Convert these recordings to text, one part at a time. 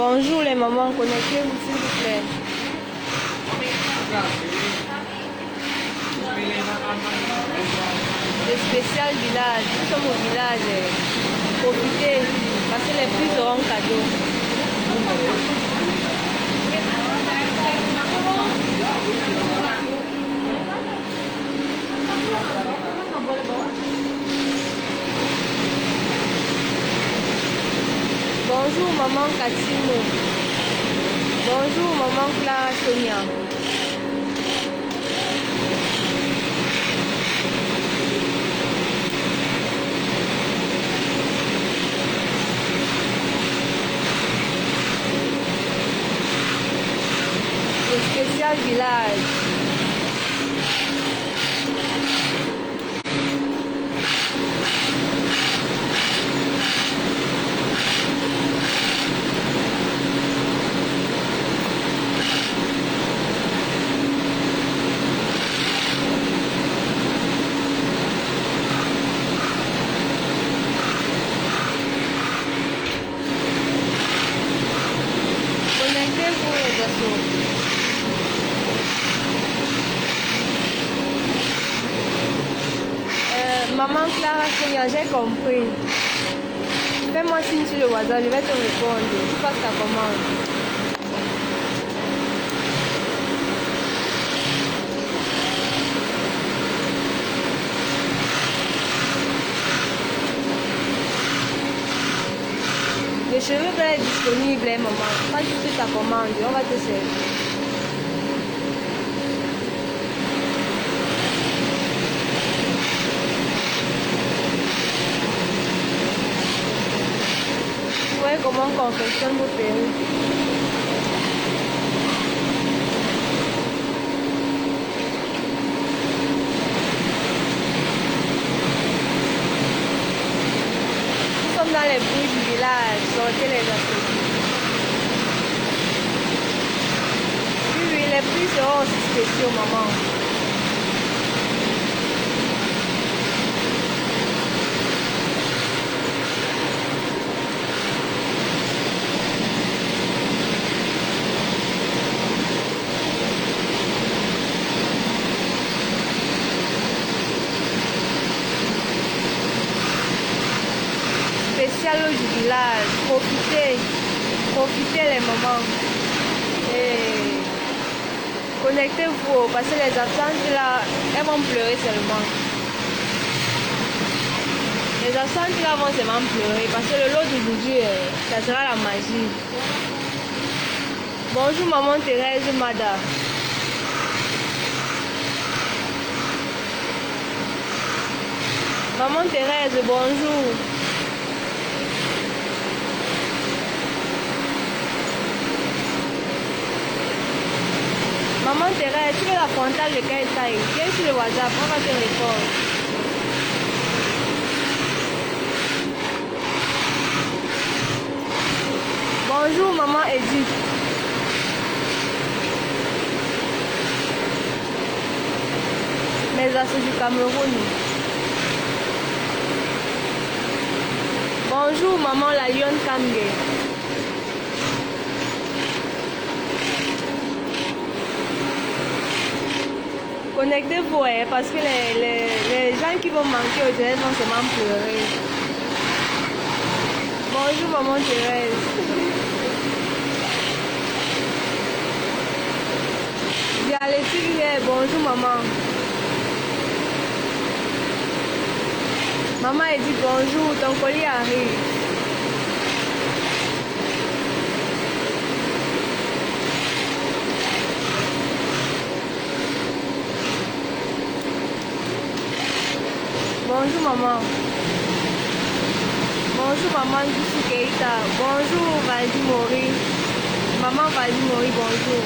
Bonjour les mamans, connectez-vous s'il vous plaît. Le spécial village, nous sommes au village. Profitez, parce que les prix seront cadeaux. Bonjour maman Katimo. Bonjour maman Clara Sonia. Le spécial village. Connectez-vous les assos. Maman Clara Sonia, j'ai compris. Fais-moi signe sur le WhatsApp, je vais te répondre. Tu passes ta commande. Les cheveux vont être disponibles, hein, maman. Pas tout de suite ta commande, on va te servir. Vous voyez comment on confectionne vos perruques. Nous sommes dans les bruits du village, sortez les applaudissements. Oui, les prix seront aussi spéciaux, maman. Spécial du village, profitez les mamans. Et connectez-vous parce que les absentes là, elles vont pleurer seulement. Les absentes là vont seulement pleurer parce que le lot d'aujourd'hui, ça sera la magie. Bonjour maman Thérèse Mada. Maman Thérèse, bonjour. Maman Thérèse, tu veux la frontale de quelle taille? Viens sur le WhatsApp, on va te répondre. Bonjour maman Edith. Mes assos du Cameroun. Bonjour maman la lionne Kangé. Connectez-vous parce que les gens qui vont manquer au téléphone vont seulement pleurer. Bonjour maman Thérèse. Bonjour maman. Maman elle dit bonjour, ton colis arrive. Bonjour maman. Bonjour maman Dissou Keita. Bonjour Valdi Mori. Maman Valdi Mori, bonjour.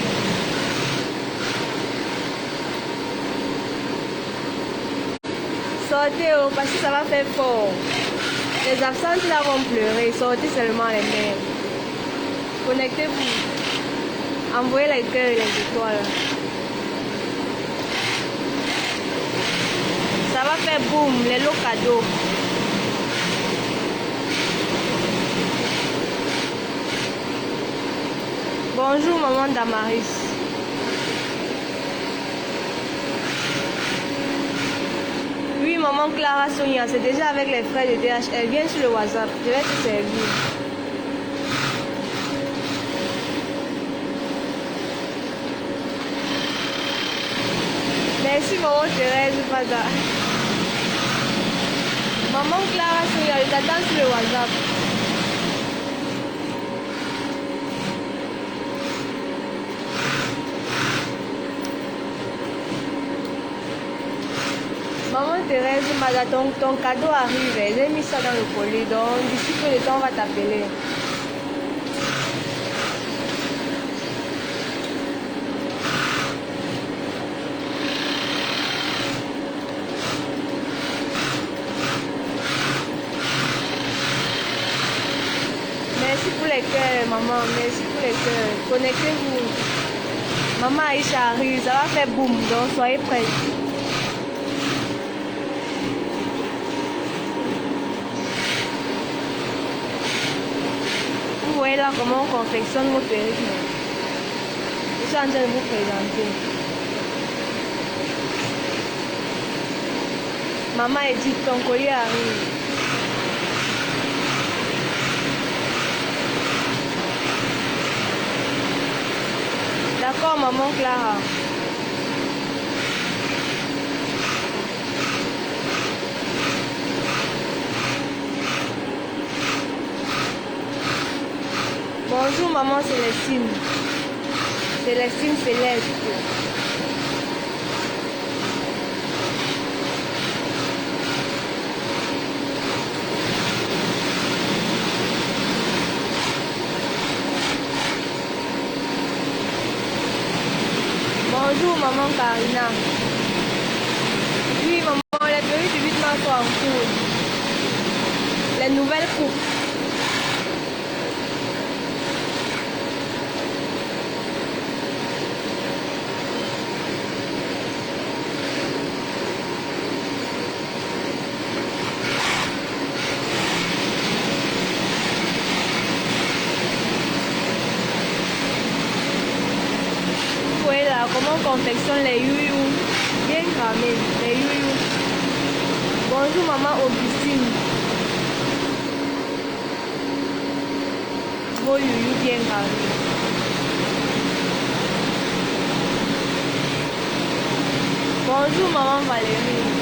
Sortez parce que ça va faire fort. Les absentes là vont pleurer. Sortez seulement les mères. Connectez-vous. Envoyez les cœurs et les étoiles. Ça va faire boum, les lots cadeaux. Bonjour, maman Damaris. Oui, maman Clara Sonia, c'est déjà avec les frais de DHL. Viens sur le WhatsApp, je vais te servir. Merci, maman Thérèse Fada. Maman Clara Sonia, je t'attends sur le WhatsApp. Maman Thérèse Mada, ton cadeau arrive. J'ai mis ça dans le colis, donc d'ici peu de temps, on va t'appeler. Merci pour les cœurs, maman. Merci pour les cœurs. Connectez-vous. Maman Aïcha arrive, ça va faire boum, donc soyez prêts. Vous voyez là comment on confectionne mon périsme. Je suis en train de vous présenter. Maman Edith, ton collier arrive. D'accord, maman Clara. Bonjour, maman Célestine. Célestine Céleste. Bonjour, maman Karina. Oui, maman, les perruques du 8 mars sont en cours. Les nouvelles coupes. Comment on confectionne les youyou bien cramés, les youyou. Bonjour maman Augustine. Vos youyou bien cramés. Bonjour maman Valérie.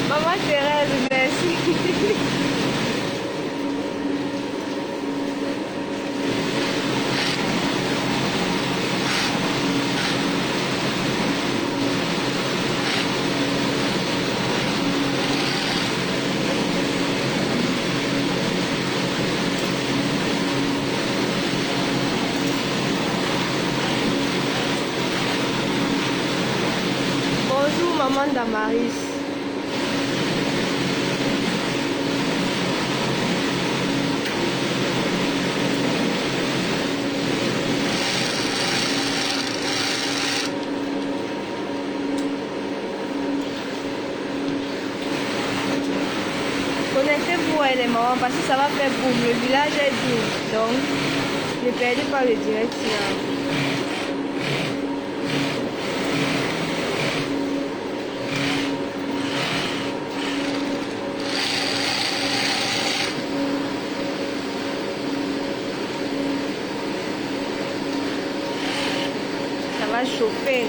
Maman Thérèse, merci. Bonjour maman Damaris. Connectez-vous les mamans parce que ça va faire boum. Le village est dur. Donc, ne perdez pas le direct là. Ça va chauffer.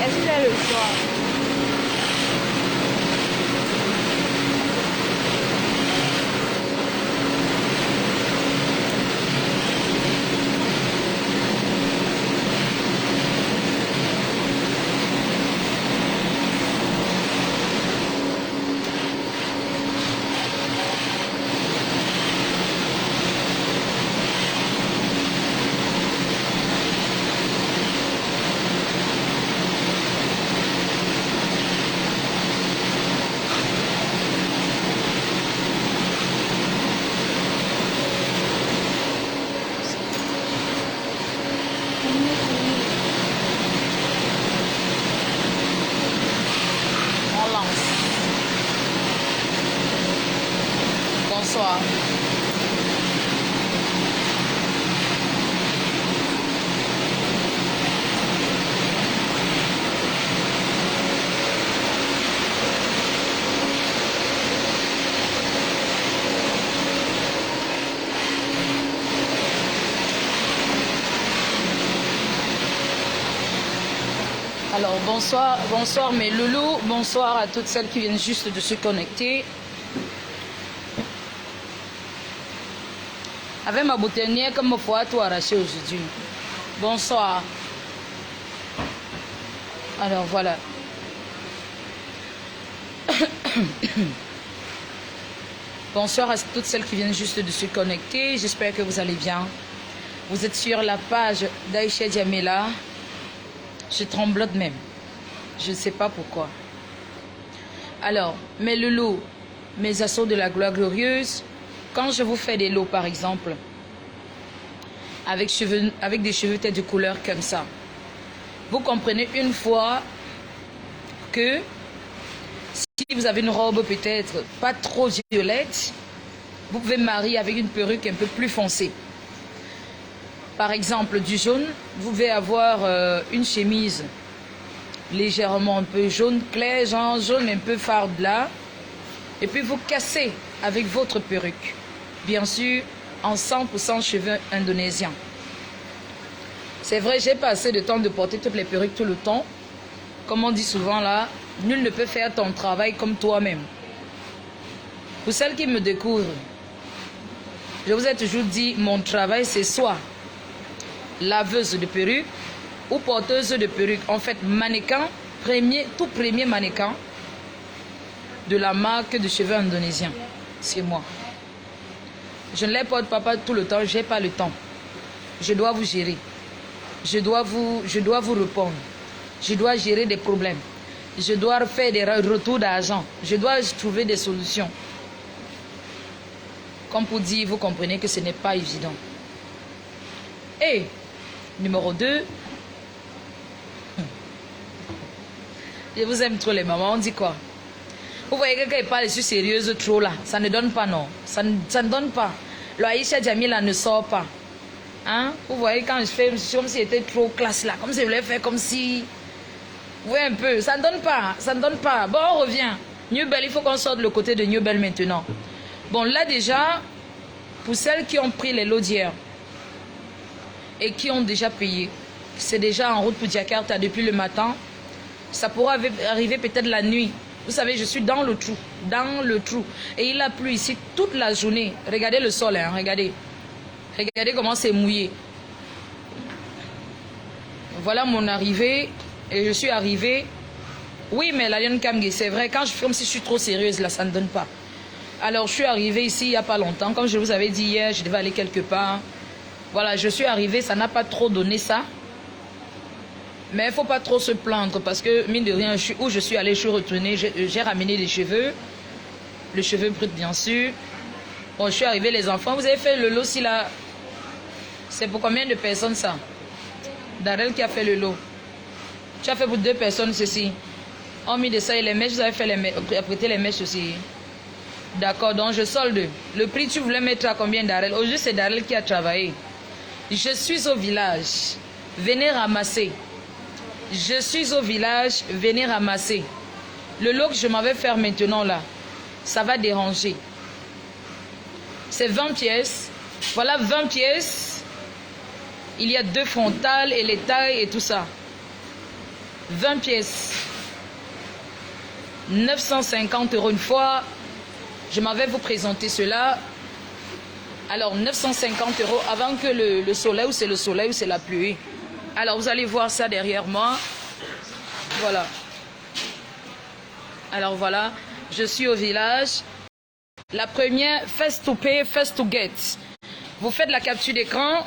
Est-ce que c'est le soir? bonsoir. Alors bonsoir mes loulous, bonsoir à toutes celles qui viennent juste de se connecter. Avec ma boutonnière comme il faut à tout arracher aujourd'hui. Bonsoir. Alors voilà. Bonsoir à toutes celles qui viennent juste de se connecter. J'espère que vous allez bien. Vous êtes sur la page d'Aïcha Djamila. Je tremblote même. Je ne sais pas pourquoi. Alors, mes loulous, mes assauts de la gloire glorieuse, quand je vous fais des lots par exemple, avec des cheveux têtes de couleur comme ça, vous comprenez une fois que si vous avez une robe peut-être pas trop violette, vous pouvez marier avec une perruque un peu plus foncée. Par exemple, du jaune, vous pouvez avoir une chemise légèrement un peu jaune clair, genre jaune un peu farde là, et puis vous cassez avec votre perruque. Bien sûr, en 100% cheveux indonésiens. C'est vrai, j'ai pas assez de temps de porter toutes les perruques tout le temps. Comme on dit souvent là, nul ne peut faire ton travail comme toi-même. Pour celles qui me découvrent, je vous ai toujours dit, mon travail c'est soit laveuse de perruque ou porteuse de perruque. En fait, mannequin, tout premier mannequin de la marque de cheveux indonésiens. C'est moi. Je ne les porte pas tout le temps, je n'ai pas le temps. Je dois vous gérer. Je dois vous répondre. Je dois gérer des problèmes. Je dois faire des retours d'argent. Je dois trouver des solutions. Comme pour dire, vous comprenez que ce n'est pas évident. Et numéro 2, je vous aime trop les mamans, on dit quoi? Vous voyez quelqu'un qui parle, je suis sérieuse trop là, ça ne donne pas non, ça ne donne pas. Le Aïcha Djamila ne sort pas. Hein? Vous voyez quand je fais comme si c'était trop classe là, comme si je voulais faire comme si... Vous voyez un peu, ça ne donne pas, ça ne donne pas. Bon, on revient. New Bell, il faut qu'on sorte de le côté de New Bell maintenant. Bon, là déjà, pour celles qui ont pris les lots d'hier, et qui ont déjà payé, c'est déjà en route pour Jakarta depuis le matin. Ça pourra arriver peut-être la nuit. Vous savez, je suis dans le trou. Et il a plu ici toute la journée. Regardez le sol, hein, regardez. Regardez comment c'est mouillé. Voilà mon arrivée. Et je suis arrivée. Oui, mais la Lyon Kamgi, c'est vrai, quand je fais comme si je suis trop sérieuse, là, ça ne donne pas. Alors, je suis arrivée ici il n'y a pas longtemps. Comme je vous avais dit hier, je devais aller quelque part. Voilà, je suis arrivée, ça n'a pas trop donné ça. Mais il ne faut pas trop se plaindre parce que, mine de rien, où je suis allée, je suis retournée, j'ai ramené des cheveux. Le cheveu brut, bien sûr. Bon, je suis arrivée, les enfants. Vous avez fait le lot si là. C'est pour combien de personnes ça? Darel qui a fait le lot. Tu as fait pour 2 personnes ceci. Hormis de ça et les mèches, vous avez fait prêter les mèches aussi. D'accord, donc je solde. Le prix, tu voulais mettre à combien, Darel? Aujourd'hui, c'est Darel qui a travaillé. Je suis au village. Venez ramasser. Je suis au village. Venez ramasser. Le lot que je m'avais faire maintenant là, ça va déranger. C'est 20 pièces. Voilà 20 pièces. Il y a 2 frontales et les tailles et tout ça. 20 pièces. 950 € une fois. Je m'avais vous présenter cela. Alors 950 € avant que le soleil, ou c'est le soleil ou c'est la pluie. Alors vous allez voir ça derrière moi. Voilà. Alors voilà, je suis au village. La première, first to pay, first to get. Vous faites la capture d'écran.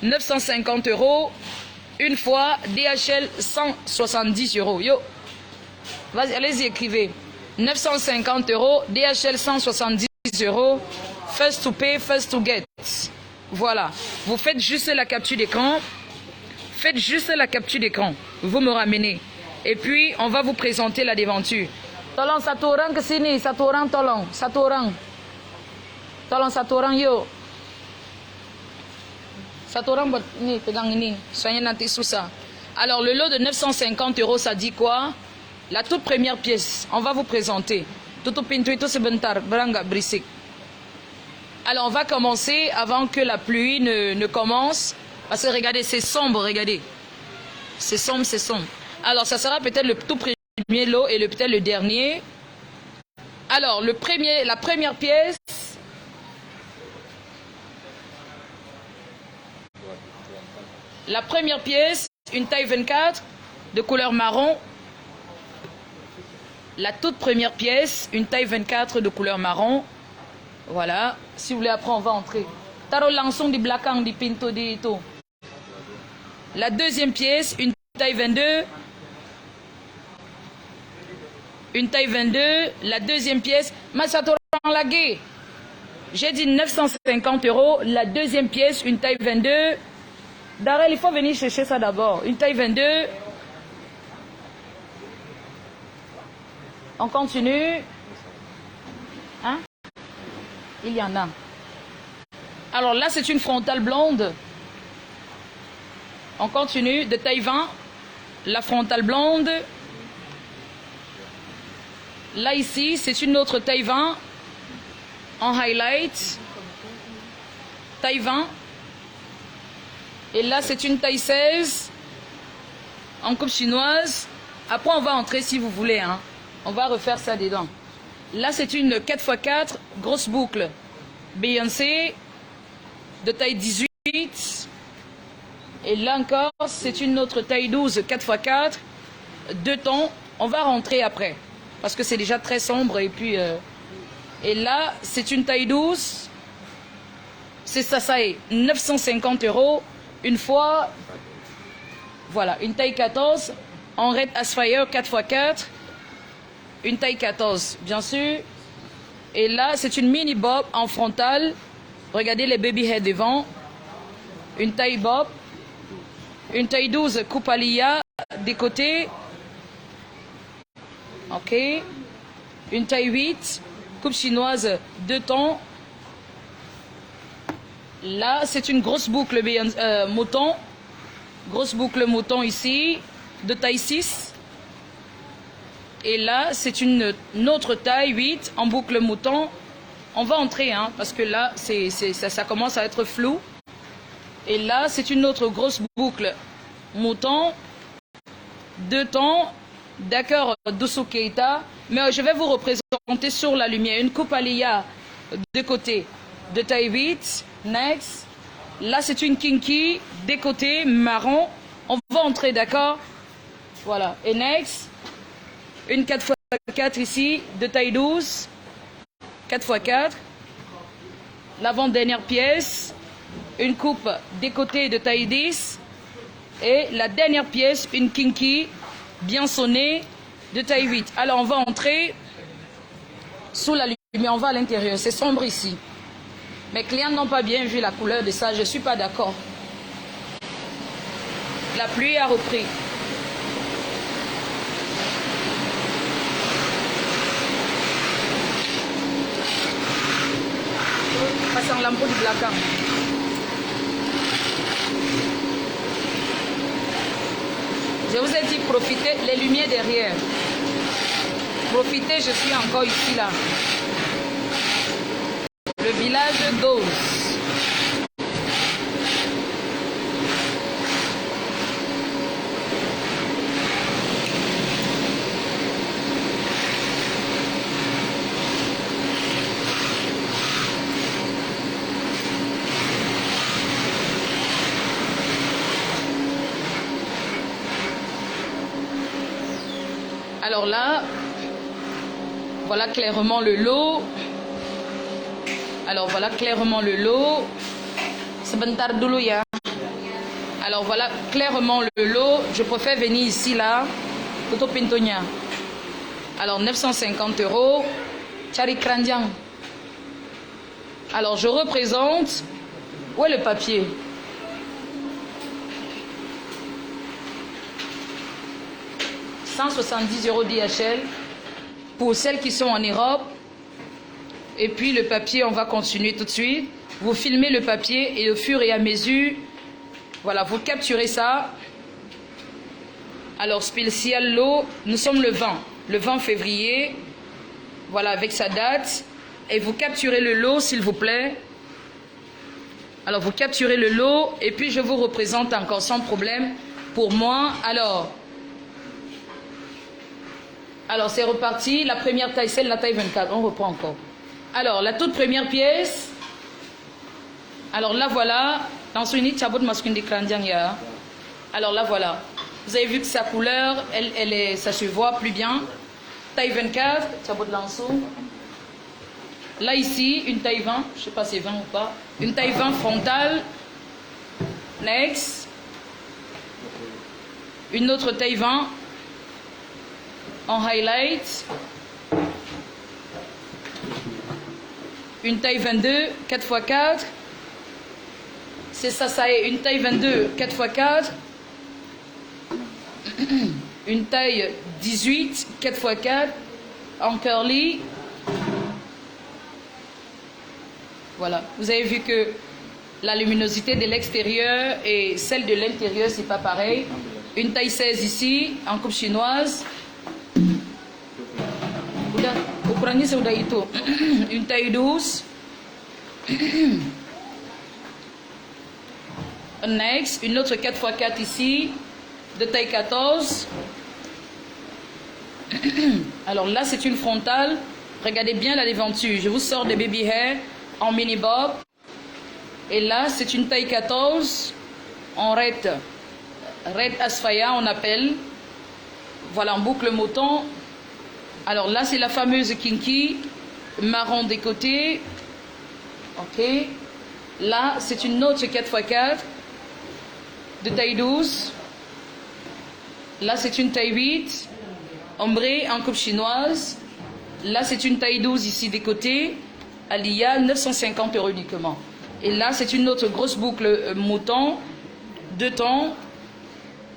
950 € une fois, DHL 170 €. Yo, vas-y, allez-y, écrivez. 950 €, DHL 170 €, first to pay, first to get. Voilà, vous faites juste la capture d'écran. Faites juste la capture d'écran. Vous me ramenez. Et puis, on va vous présenter la déventure. Tolong satu orang ke sini, satu orang tolong, satu orang. Tolong satu orang yuk. Satu orang buat ini, pegang ini. Soalnya nanti susah. Alors, le lot de 950 euros, ça dit quoi? La toute première pièce. On va vous présenter. Tutup pintu itu sebentar. Berangga berisik. Alors, on va commencer avant que la pluie ne commence. Parce que regardez, c'est sombre, regardez. C'est sombre, c'est sombre. Alors, ça sera peut-être le tout premier lot et peut-être le dernier. Alors, la première pièce. La première pièce, une taille 24 de couleur marron. La toute première pièce, une taille 24 de couleur marron. Voilà. Si vous voulez, après, on va entrer. Taro langsung di belakang di pintu di itu. La deuxième pièce, une taille 22. Une taille 22. La deuxième pièce, Masato Lagé. J'ai dit 950 euros. La deuxième pièce, une taille 22. Darel, il faut venir chercher ça d'abord. Une taille 22. On continue. Hein? Il y en a. Alors là, c'est une frontale blonde. On continue. De taille 20. La frontale blonde. Là, ici, c'est une autre taille 20. En highlight. Taille 20. Et là, c'est une taille 16 en coupe chinoise. Après, on va entrer si vous voulez. Hein. On va refaire ça dedans. Là, c'est une 4x4 grosse boucle. Beyoncé de taille 18. Et là encore, c'est une autre taille 12 4x4. 2 tons. On va rentrer après. Parce que c'est déjà très sombre. Et puis, et là, c'est une taille 12. C'est ça, ça est. 950 euros. Une fois, voilà, une taille 14 en Red Aspire 4x4, une taille 14, bien sûr. Et là, c'est une mini bob en frontale. Regardez les baby heads devant. Une taille bob. Une taille 12 coupe alia des côtés. Ok. Une taille 8, coupe chinoise 2 tons. Là, c'est une grosse boucle mouton. Grosse boucle mouton ici, de taille 6. Et là, c'est une autre taille 8 en boucle mouton. On va entrer, hein, parce que là, ça commence à être flou. Et là, c'est une autre grosse boucle mouton. 2 tons. D'accord, Doussou Keita. Mais je vais vous représenter sur la lumière. Une coupe alia de côté, de taille 8. Next. Là, c'est une kinky, des côtés, marron. On va entrer, d'accord? Voilà. Et next. Une 4x4 ici, de taille 12. 4x4. L'avant-dernière pièce. Une coupe des côtés de taille 10. Et la dernière pièce, une kinky, bien sonnée, de taille 8. Alors, on va entrer sous la lumière. On va à l'intérieur. C'est sombre ici. Mes clients n'ont pas bien vu la couleur de ça, je ne suis pas d'accord. La pluie a repris. Passant l'ampoule du blacard. Je vous ai dit, profitez, les lumières derrière. Profitez, je suis encore ici, là. Le village d'Oz. Alors là, voilà clairement le lot. Alors voilà clairement le lot. Sebentar dulu ya. Alors voilà clairement le lot. Je préfère venir ici là. Tutup pintunya. Alors 950 euros. Cari keranjang. Alors je représente. Où est le papier? €170 DHL pour celles qui sont en Europe. et puis le papier, on va continuer tout de suite. Vous filmez le papier et au fur et à mesure, voilà, vous capturez ça. Alors, spécial lot, nous sommes le 20 février, voilà, avec sa date. Et vous capturez le lot, s'il vous plaît. Alors, vous capturez le lot et puis je vous représente encore sans problème pour moi. Alors c'est reparti. La première taille, c'est la taille 24. On reprend encore. Alors, la toute première pièce. Alors, là, voilà. Alors, là, voilà. Vous avez vu que sa couleur, ça se voit plus bien. Taille 24. Là, ici, une taille 20. Je ne sais pas si c'est 20 ou pas. Une taille 20 frontale. Next. Une autre taille 20 en highlight. Une taille 22 4x4. C'est ça, ça est. Une taille 22 4x4. Une taille 18 4x4 en curly. Voilà, vous avez vu que la luminosité de l'extérieur et celle de l'intérieur, c'est pas pareil. Une taille 16 ici, en coupe chinoise. Une taille 12. Next, une autre 4x4 ici, de taille 14. Alors là, c'est une frontale. Regardez bien la devanture. Je vous sors de baby hair en mini bob. Et là, c'est une taille 14 en red asphaya, on appelle. Voilà, en boucle mouton. Alors là, c'est la fameuse kinky, marron des côtés. Ok. Là, c'est une autre 4x4 de taille 12. Là, c'est une taille 8, ombrée en coupe chinoise. Là, c'est une taille 12 ici des côtés. Alia, 950 € uniquement. Et là, c'est une autre grosse boucle mouton, 2 tons,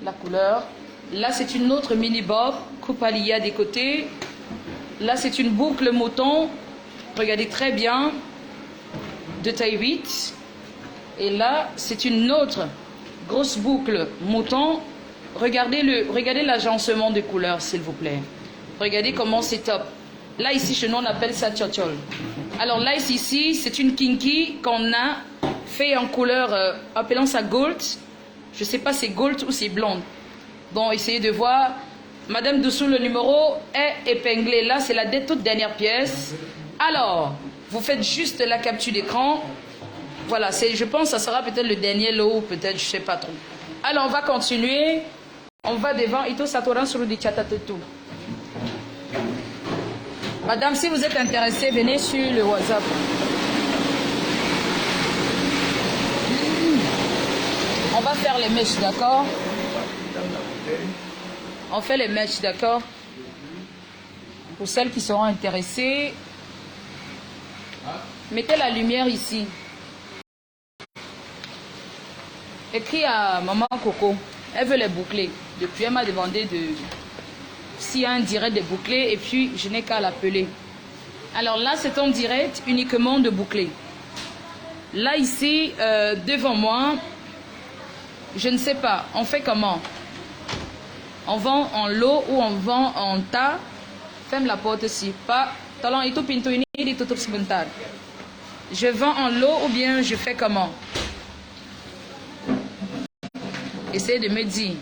la couleur. Là, c'est une autre mini bob, coupe Alia des côtés. Là, c'est une boucle mouton, regardez très bien, de taille 8. Et là, c'est une autre grosse boucle mouton. Regardez l'agencement de couleurs, s'il vous plaît. Regardez comment c'est top. Là, ici, chez nous, on appelle ça tchotchol. Alors là, ici, c'est une kinky qu'on a fait en couleur, appelons ça gold. Je ne sais pas si c'est gold ou c'est blonde. Bon, essayez de voir. Madame dessous, le numéro est épinglé. Là, c'est la toute dernière pièce. Alors, vous faites juste la capture d'écran. Voilà, je pense que ça sera peut-être le dernier lot, peut-être, je ne sais pas trop. Alors, on va continuer. On va devant. Et tout ça sur le tout. Madame, si vous êtes intéressée, venez sur le WhatsApp. On va faire les mèches, d'accord? On fait les mèches, d'accord? Pour celles qui seront intéressées, mettez la lumière ici. Écris à maman Coco. Elle veut les boucler. Depuis, elle m'a demandé s'il y a un direct de boucler et puis je n'ai qu'à l'appeler. Alors là, c'est un direct uniquement de boucler. Là, ici, devant moi, je ne sais pas, on fait comment? On vend en lot ou on vend en tas? Ferme la porte ici. Pas. Je vends en lot ou bien je fais comment? Essayez de me dire.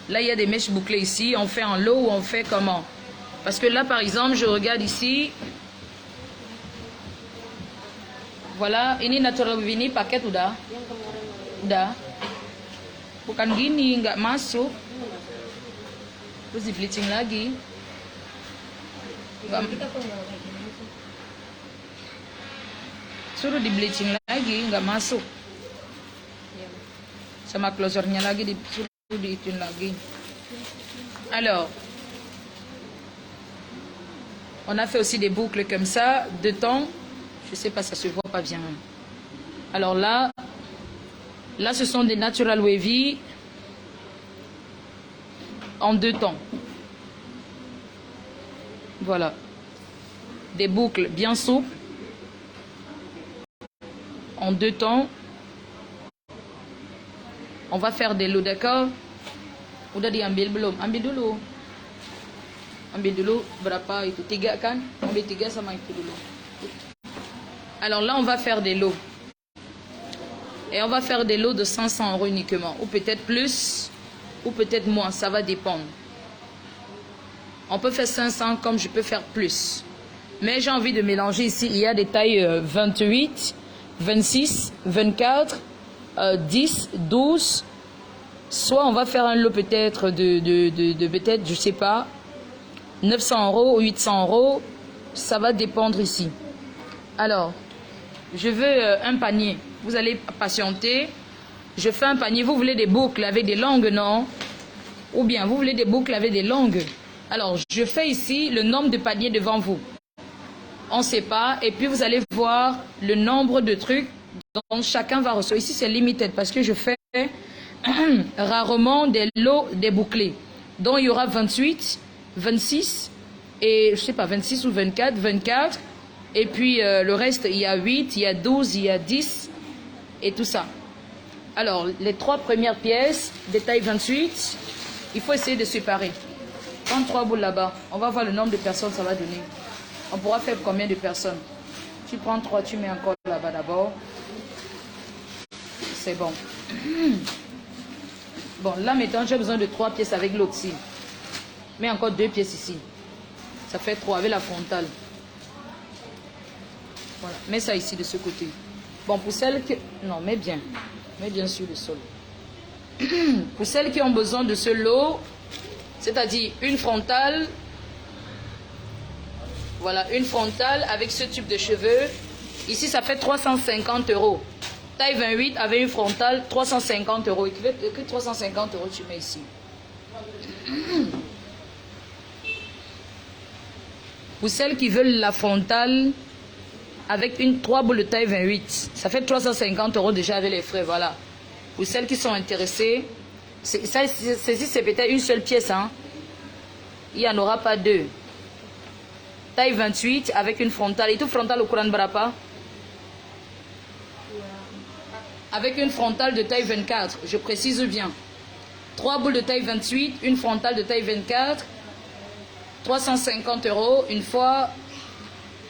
Là, il y a des mèches bouclées ici. On fait en lot ou on fait comment? Parce que là, par exemple, je regarde ici. Voilà. Ini natural vini paket udah. Udah. Bukan gini, nggak masuk. Terus di bleaching lagi. Suruh di bleaching lagi, nggak masuk. Sama closernya lagi disuruh diituin lagi. Alors, on a fait aussi des boucles comme ça, 2 temps. Je sais pas, ça se voit pas bien. Alors là, ce sont des natural wavy en 2 temps. Voilà. des boucles bien souples, en 2 temps. On va faire des lots, d'accord? Udah diambil belum? Ambil dulu. Ambil dulu berapa itu? 3 kan? Ambil 3 sama itu dulu. Alors là, on va faire des lots. Et on va faire des lots de 500 € uniquement. Ou peut-être plus, ou peut-être moins. Ça va dépendre. On peut faire 500 comme je peux faire plus. Mais j'ai envie de mélanger ici. Il y a des tailles 28, 26, 24, 10, 12. Soit on va faire un lot peut-être de peut-être, je sais pas, 900 € ou 800 €. Ça va dépendre ici. Alors, je veux un panier. Vous allez patienter. Je fais un panier. Vous voulez des boucles avec des longues, non? Ou bien vous voulez des boucles avec des longues? Alors, je fais ici le nombre de paniers devant vous. On ne sait pas. Et puis, vous allez voir le nombre de trucs dont chacun va recevoir. Ici, c'est limited parce que je fais rarement des lots débouclés. Donc, il y aura 28, 26 et, je sais pas, 26 ou 24, 24. Et puis, le reste, il y a 8, il y a 12, il y a 10 et tout ça. Alors, les 3 premières pièces, de taille 28, il faut essayer de séparer. Prends 3 boules là-bas. On va voir le nombre de personnes ça va donner. On pourra faire combien de personnes? Tu prends 3, tu mets encore là-bas d'abord. C'est bon. Bon, là maintenant, j'ai besoin de 3 pièces avec l'autre ci. Mets encore 2 pièces ici. Ça fait 3 avec la frontale. Voilà. Mets ça ici de ce côté. Bon, pour celles que... Non, mets bien. Mets bien sur le sol. Pour celles qui ont besoin de ce lot, c'est-à-dire une frontale, voilà, une frontale avec ce type de cheveux. Ici, ça fait 350 €. Taille 28 avec une frontale, 350 €. Et que 350 € tu mets ici. Pour celles qui veulent la frontale avec une 3 boules de taille 28, ça fait 350 € déjà avec les frais, voilà. Pour celles qui sont intéressées, ceci c'est peut-être une seule pièce, hein. Il n'y en aura pas 2. Taille 28 avec une frontale. Et tout frontal au courant de Barapa. Avec une frontale de taille 24, je précise bien. 3 boules de taille 28, une frontale de taille 24, 350 € une fois.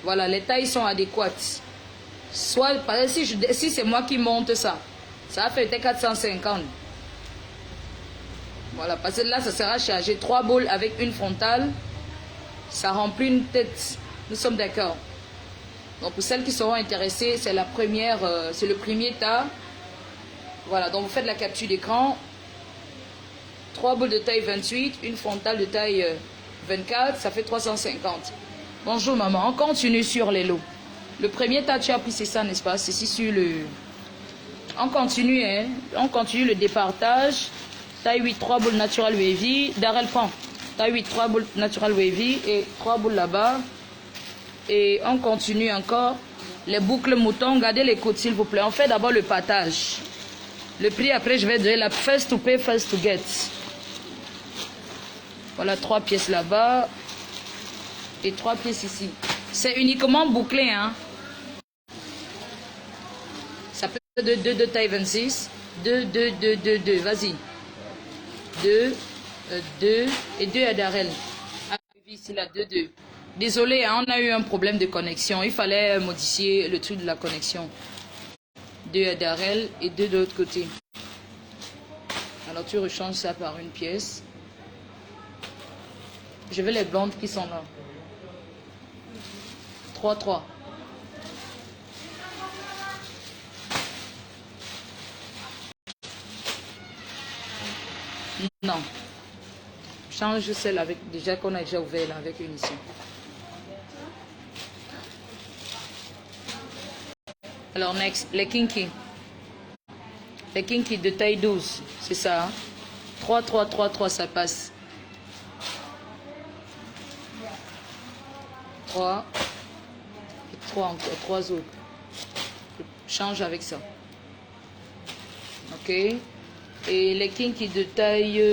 Voilà, les tailles sont adéquates. Soit, par exemple, si c'est moi qui monte ça, ça va faire 450. Voilà, parce que là, ça sera chargé. 3 boules avec une frontale, ça remplit une tête. Nous sommes d'accord. Donc, pour celles qui seront intéressées, c'est la première, c'est le premier tas. Voilà, donc vous faites la capture d'écran. 3 boules de taille 28, une frontale de taille 24, ça fait 350. Bonjour maman, on continue sur les lots. Le premier tas, tu as pris, c'est ça, n'est-ce pas? C'est ici sur le... On continue, hein? On continue le départage. Taille 8, 3 boules natural wavy. Darrell prend. Taille 8, 3 boules natural wavy et 3 boules là-bas. Et on continue encore. Les boucles moutons, gardez les côtes s'il vous plaît. On fait d'abord le partage. Le prix après, je vais donner la first to pay, first to get. Voilà, 3 pièces là-bas. Et 3 pièces ici. C'est uniquement bouclé, hein. Ça peut être de taille 26. 2, 2, 2, 2, 2. Vas-y. 2, 2 et 2 à Darrell. Ah, ici, là, 2, 2. Désolé, hein, on a eu un problème de connexion. Il fallait modifier le truc de la connexion. 2 à Darrell et 2 de l'autre côté. Alors, tu rechanges ça par une pièce. Je veux les blondes qui sont là. 3, 3. Non. Change celle avec déjà qu'on a déjà ouvert là avec une ici. Alors next, les kinky. Les kinky de taille 12, c'est ça. Hein? 3, 3, 3, 3, ça passe. 3. Et 3 encore, 3 autres. Je change avec ça. Ok. Et les kinky de taille...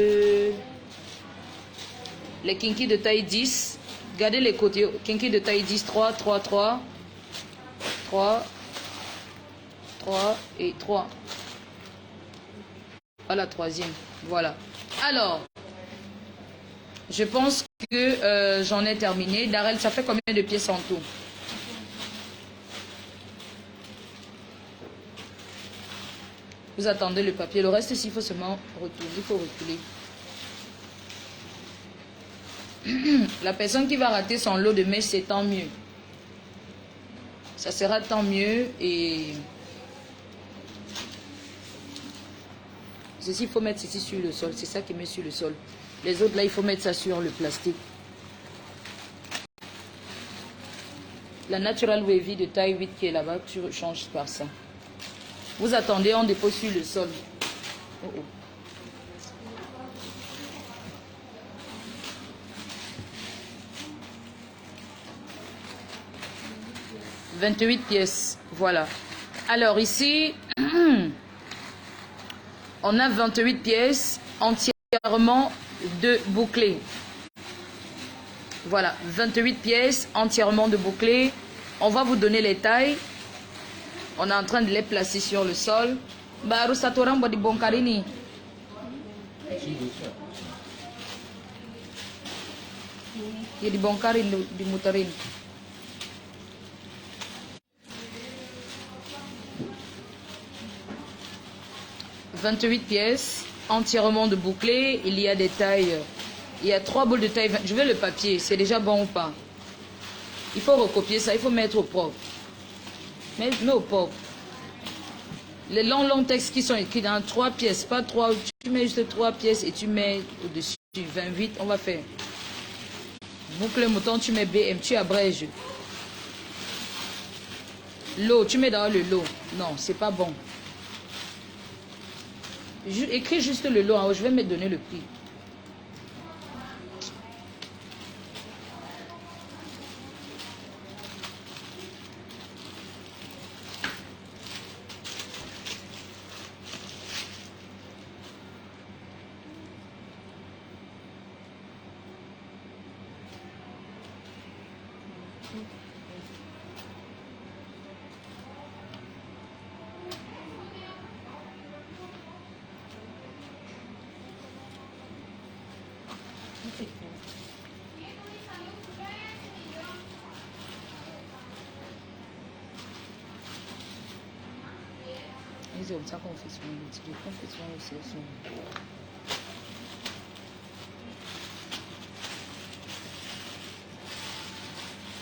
les kinky de taille 10, Regardez les côtés. Kinky de taille 10, 3, 3, 3. 3. 3 et 3. Voilà, troisième. Voilà. Alors, je pense que j'en ai terminé. Darrell, ça fait combien de pièces en tout? Vous attendez le papier. Le reste, ici, il faut seulement retourner. Il faut reculer. La personne qui va rater son lot de mèches, c'est tant mieux. Ça sera tant mieux. Et ceci, il faut mettre ceci sur le sol. C'est ça qui met sur le sol. Les autres, là, il faut mettre ça sur le plastique. La Natural Wavy de taille 8 qui est là-bas, tu changes par ça. Vous attendez, on dépose sur le sol. Oh oh. « 28 pièces. Voilà. Alors ici, on a 28 pièces entièrement de bouclés. Voilà, 28 pièces entièrement de bouclés. On va vous donner les tailles. On est en train de les placer sur le sol. Baru satu orang buat dibongkar ini. Ya dibongkarin, dimuterin. « 28 pièces, entièrement de bouclés. Il y a des tailles. Il y a 3 boules de taille. Je veux le papier. C'est déjà bon ou pas? Il faut recopier ça. Il faut mettre au propre. Mets au propre. Les longs textes qui sont écrits dans 3 pièces. Pas 3. Tu mets juste 3 pièces et tu mets au-dessus 28. On va faire. Boucle mouton, tu mets BM. Tu abrèges. Lot. Tu mets dans le lot. Non, c'est pas bon. Écris juste le lot en haut, je vais me donner le prix. Il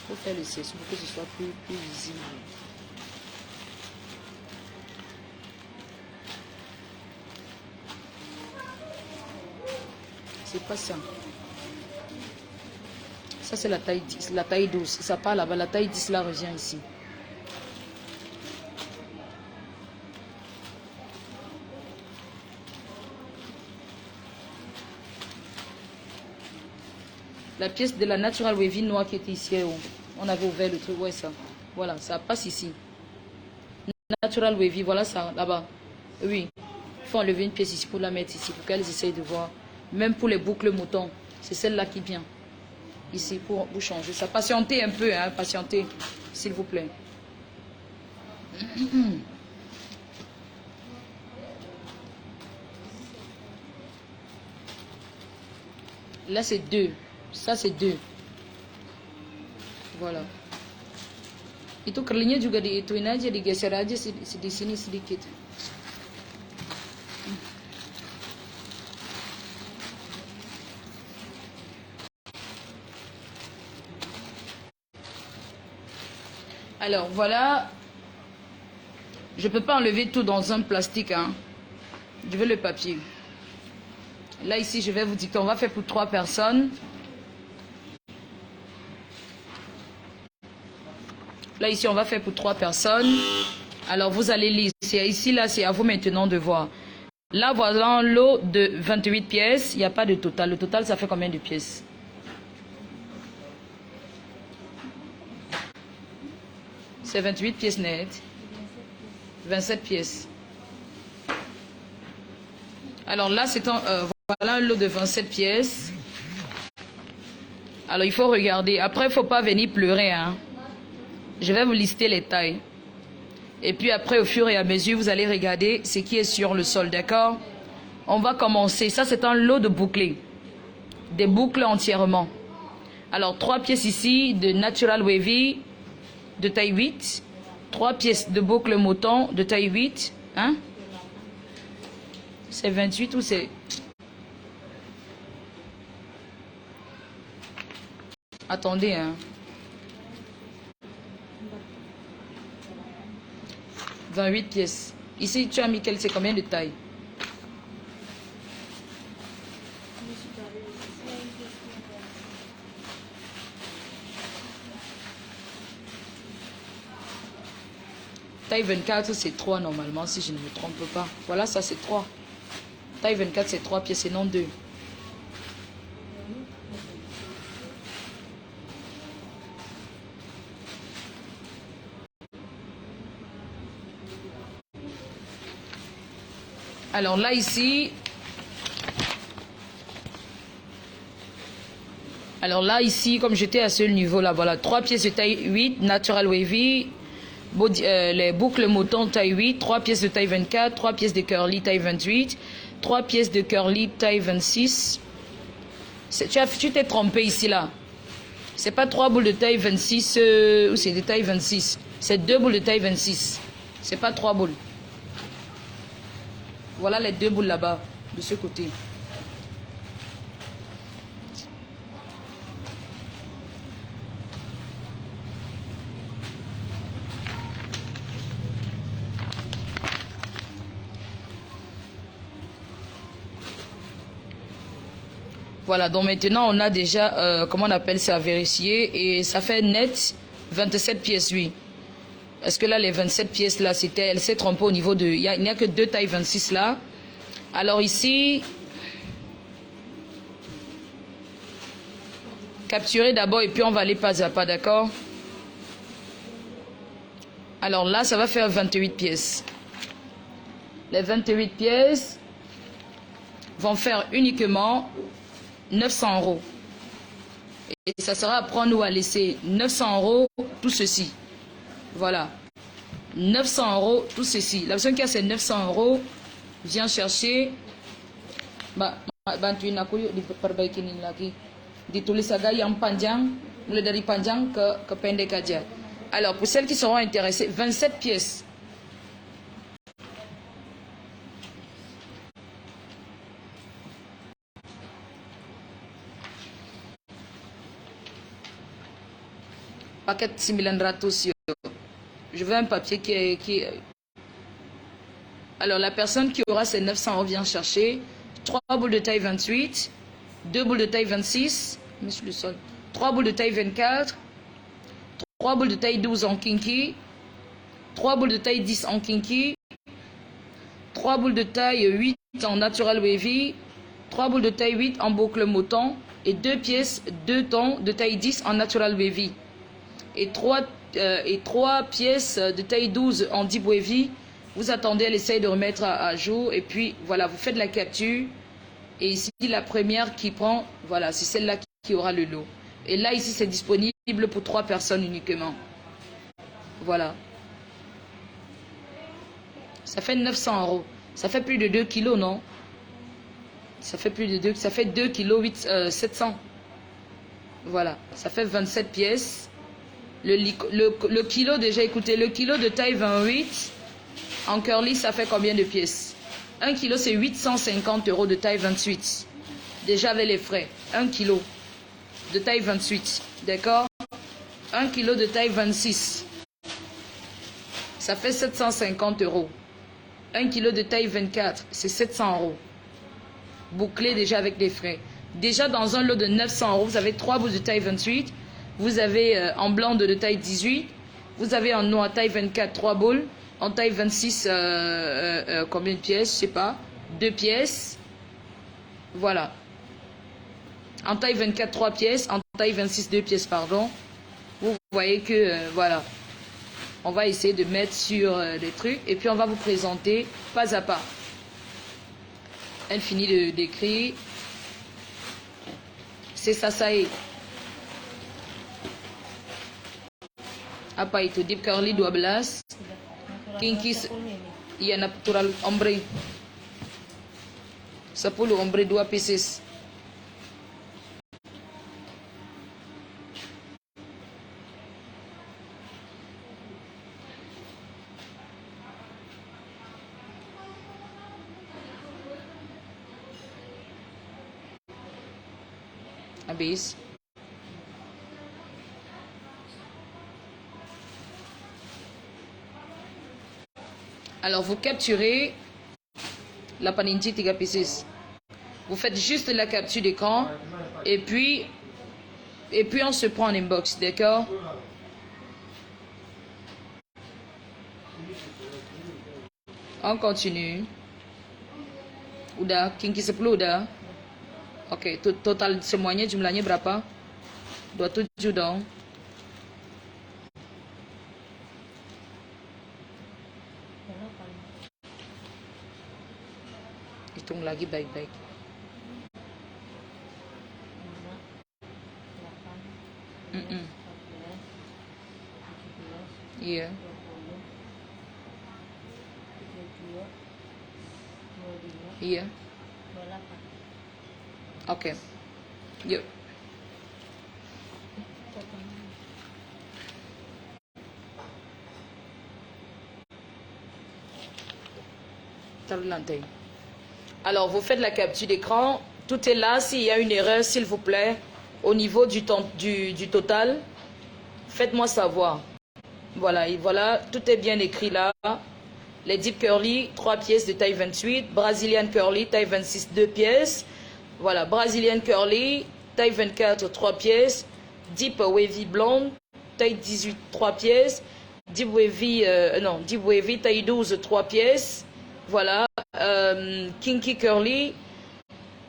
faut faire le session pour que ce soit plus visible. C'est pas ça. Ça c'est la taille 10, la taille 12. Ça part là-bas, la taille 10 là revient ici. La pièce de la Natural Wavy noire qui était ici, on avait ouvert le truc, ouais ça. Voilà, ça passe ici. Natural Wavy, voilà ça, là-bas. Oui, il faut enlever une pièce ici pour la mettre ici, pour qu'elles essayent de voir. Même pour les boucles moutons, c'est celle-là qui vient. Ici, pour vous changer ça. Patientez un peu, hein, patientez, s'il vous plaît. Là, c'est 2. Ça, c'est 2. Voilà. Itu kerlinya juga diituin aja, digeser aja di sini sedikit. Alors, voilà. Je ne peux pas enlever tout dans un plastique, hein. Je veux le papier. Là, ici, je vais vous dire qu'on va faire pour 3 personnes. Là, ici, on va faire pour 3 personnes. Alors, vous allez lire. Ici, là, c'est à vous maintenant de voir. Là, voilà un lot de 28 pièces. Il n'y a pas de total. Le total, ça fait combien de pièces? C'est 28 pièces nettes. 27 pièces. Alors là, c'est un, voilà un lot de 27 pièces. Alors, il faut regarder. Après, il ne faut pas venir pleurer. Hein. Je vais vous lister les tailles. Et puis après, au fur et à mesure, vous allez regarder ce qui est sur le sol, d'accord? On va commencer. Ça, c'est un lot de bouclés. Des boucles entièrement. Alors, 3 pièces ici de Natural Wavy de taille 8. 3 pièces de boucle mouton de taille 8. Hein? C'est 28 ou c'est... Attendez, hein. 28 pièces. Ici, tu as mis quel, c'est combien de taille? Taille 24, c'est 3 normalement, si je ne me trompe pas. Voilà, ça c'est 3. Taille 24, c'est 3 pièces et non 2. Alors là, ici... Alors là, ici, comme j'étais à ce niveau-là, voilà, 3 pièces de taille 8, Natural Wavy, les boucles mouton taille 8, 3 pièces de taille 24, 3 pièces de curly taille 28, 3 pièces de curly taille 26. Tu t'es trompé ici, là. C'est pas 3 boules de taille 26, ou c'est de taille 26. C'est 2 boules de taille 26. C'est pas 3 boules. Voilà les 2 boules là-bas, de ce côté. Voilà, donc maintenant on a déjà, comment on appelle ça, vérifié. Et ça fait net 27 pièces, oui. Parce que là, les 27 pièces là, elle s'est trompée au niveau de... Il n'y a que 2 tailles 26 là. Alors ici... Capturer d'abord et puis on va aller pas à pas, d'accord? Alors là, ça va faire 28 pièces. Les 28 pièces vont faire uniquement 900 €. Et ça sera à prendre ou à laisser 900 € tout ceci. Voilà. 900 € tout ceci. La personne qui a ces 900 € vient chercher. Alors, pour celles qui seront intéressées, 27 pièces. Paquet similandratos. Je veux un papier qui est... Alors, la personne qui aura ces 900 € vient chercher 3 boules de taille 28, 2 boules de taille 26, mais sur le sol, 3 boules de taille 24, 3 boules de taille 12 en kinky, 3 boules de taille 10 en kinky, 3 boules de taille 8 en natural wavy, 3 boules de taille 8 en boucle mouton et 2 pièces 2 tons de taille 10 en natural wavy et 3 pièces de taille 12 en deep wavy. Vous attendez, elle essaye de remettre à jour et puis voilà, vous faites la capture et ici la première qui prend, voilà, c'est celle-là qui aura le lot. Et là ici c'est disponible pour 3 personnes uniquement. Voilà. Ça fait 900 €. Ça fait plus de 2 kilos, non? Ça fait plus de 2, ça fait 2 kilos 700. Voilà, ça fait 27 pièces. Le kilo déjà, écoutez, le kilo de taille 28 en curly, ça fait combien de pièces? 1 kilo, c'est 850 € de taille 28. Déjà avec les frais. 1 kilo de taille 28. D'accord? 1 kilo de taille 26. Ça fait 750 €. 1 kilo de taille 24, c'est 700 €. Bouclé déjà avec les frais. Déjà dans un lot de 900 €, vous avez 3 boules de taille 28. Vous avez en blanc de taille 18. Vous avez en noir taille 24, 3 boules. En taille 26, combien de pièces? Je sais pas. 2 pièces. Voilà. En taille 24, 3 pièces. En taille 26, 2 pièces, pardon. Vous voyez que, voilà. On va essayer de mettre sur les trucs. Et puis, on va vous présenter pas à pas. Elle finit d'écrire. C'est ça, ça est. Apa itu? Deep curly 12. Kinky iya natural ombre. 10 ombre 2 pieces. Habis. Alors, vous capturez la paninchi 3 pieces. Vous faites juste la capture d'écran et puis on se prend en inbox, d'accord? On continue. Udah, kinky 10 udah. Oke, total semuanya jumlahnya berapa? 27 dong. Hitung lagi baik-baik. Iya. Iya. Oke. Yuk. Taruh lantai. Alors, vous faites la capture d'écran. Tout est là. S'il y a une erreur, s'il vous plaît, au niveau du total, faites-moi savoir. Voilà, et voilà, tout est bien écrit là. Les Deep Curly, 3 pièces de taille 28. Brazilian Curly, taille 26, 2 pièces. Voilà, Brazilian Curly, taille 24, 3 pièces. Deep Wavy Blonde, taille 18, 3 pièces. Deep Wavy, taille 12, 3 pièces. Voilà, Kinky Curly,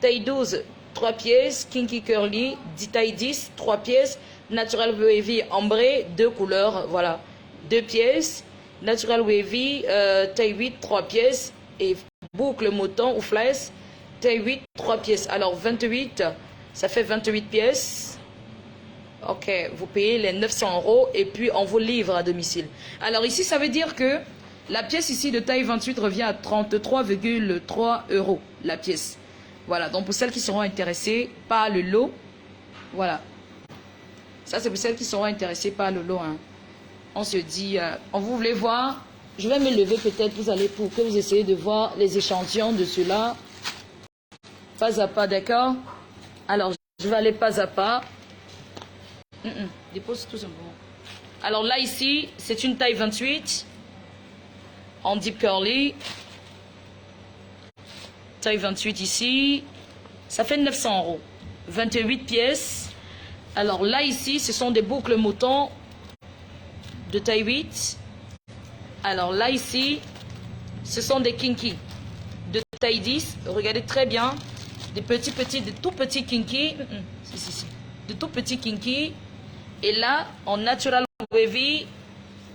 taille 12, 3 pièces. Kinky Curly, taille 10, 3 pièces. Natural Wavy Ambré, 2 couleurs, voilà, 2 pièces. Natural Wavy, taille 8, 3 pièces. Et boucle mouton ou flash, taille 8, 3 pièces. Alors 28, ça fait 28 pièces. Ok, vous payez les 900 € et puis on vous livre à domicile. Alors ici, ça veut dire que la pièce ici de taille 28 revient à 33,3 € la pièce. Voilà, donc pour celles qui seront intéressées par le lot, voilà. Ça, c'est pour celles qui seront intéressées par le lot. Hein. On se dit, vous voulez voir, je vais me lever peut-être, vous allez pour que vous essayez de voir les échantillons de cela. Pas à pas, d'accord? Alors, je vais aller pas à pas. Dépose tout simplement. Alors là, ici, c'est une taille 28 en Deep Curly. Taille 28 ici. Ça fait 900 €. 28 pièces. Alors là, ici, ce sont des boucles moutons de taille 8. Alors là, ici, ce sont des kinky de taille 10. Regardez très bien. Des tout petits kinky. De tout petits kinky. Et là, en natural wavy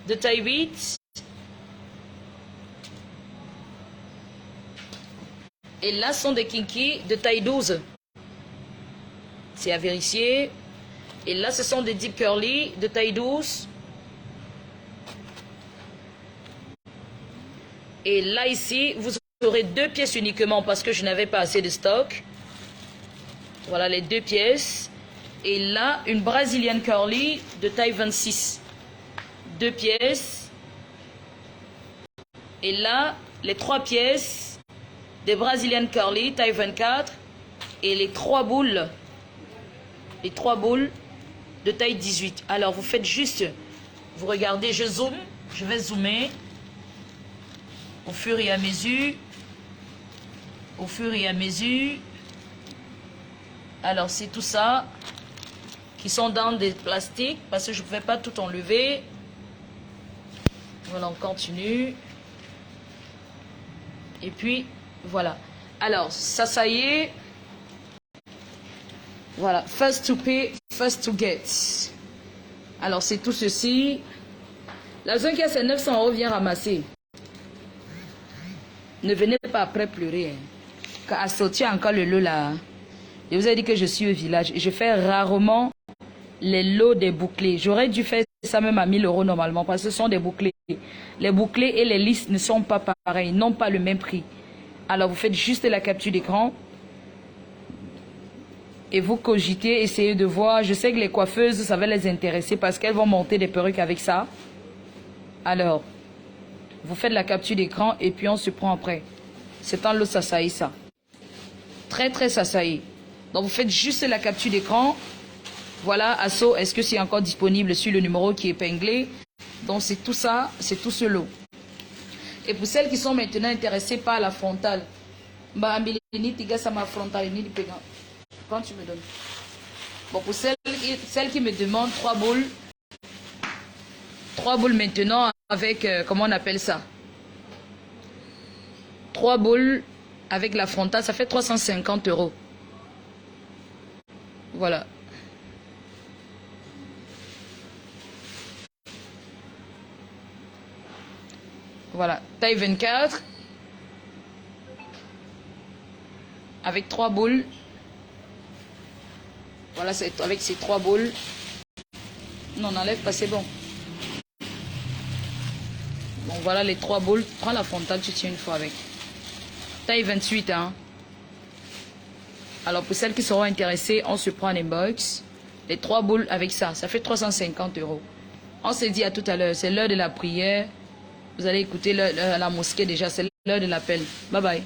de taille 8. Et là, sont des kinky de taille 12. C'est à vérifier. Et là, ce sont des deep curly de taille 12. Et là, ici, vous aurez 2 pièces uniquement parce que je n'avais pas assez de stock. Voilà les 2 pièces. Et là, une Brazilian Curly de taille 26. 2 pièces. Et là, les 3 pièces des Brazilian Curly taille 24. Et les 3 boules. Les 3 boules de taille 18. Alors, vous faites juste, vous regardez, je zoome. Je vais zoomer. Au fur et à mesure. Au fur et à mesure. Alors, c'est tout ça qui sont dans des plastiques parce que je ne pouvais pas tout enlever. Voilà, on continue. Et puis, voilà. Alors, ça y est. Voilà, first to pay, first to get. Alors, c'est tout ceci. La personne qui a ses 900 € vient ramasser. Ne venez pas après pleurer. Quand à sortir encore le lot là. Je vous ai dit que je suis au village. Je fais rarement les lots des bouclés. J'aurais dû faire ça même à 1000 € normalement parce que ce sont des bouclés. Les bouclés et les lisses ne sont pas pareils, n'ont pas le même prix. Alors vous faites juste la capture d'écran et vous cogitez, essayez de voir. Je sais que les coiffeuses, ça va les intéresser parce qu'elles vont monter des perruques avec ça. Alors, vous faites la capture d'écran et puis on se prend après. C'est un lot Sasaï ça. Très très Sasaï. Donc vous faites juste la capture d'écran. Voilà, Asso, est-ce que c'est encore disponible sur le numéro qui est épinglé? Donc c'est tout ça, c'est tout ce lot. Et pour celles qui sont maintenant intéressées par la frontale, quand tu me donnes. Bon, pour celles qui me demandent 3 boules maintenant avec, comment on appelle ça? 3 boules avec la frontale, ça fait 350 €. Voilà. Voilà, taille 24 avec 3 boules. Voilà, c'est avec ces 3 boules. Non, on n'enlève pas, c'est bon. Bon, voilà les 3 boules. Prends la frontale, tu tiens une fois avec. Taille 28, hein. Alors, pour celles qui seront intéressées, on se prend un inbox. Les 3 boules avec ça, ça fait 350 €. On s'est dit à tout à l'heure, c'est l'heure de la prière. Vous allez écouter la mosquée déjà, c'est l'heure de l'appel. Bye bye.